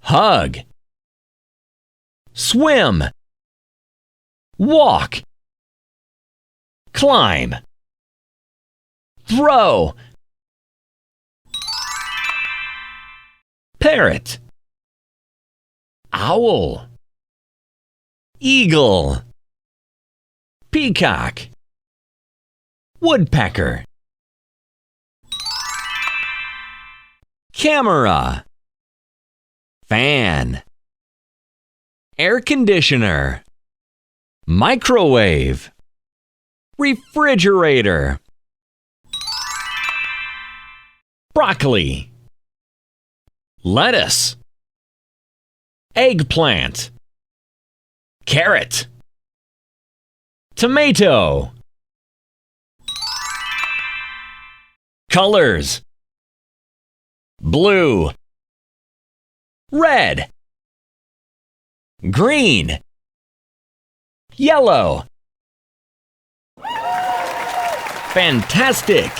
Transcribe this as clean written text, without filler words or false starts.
hug, swim, walk, climb, throw, parrot, owl, eagle, peacock, woodpecker, camera, fan, air conditioner, microwave, refrigerator, broccoli, lettuce, eggplant, carrot, tomato. Colors: blue, red, green, yellow. Fantastic!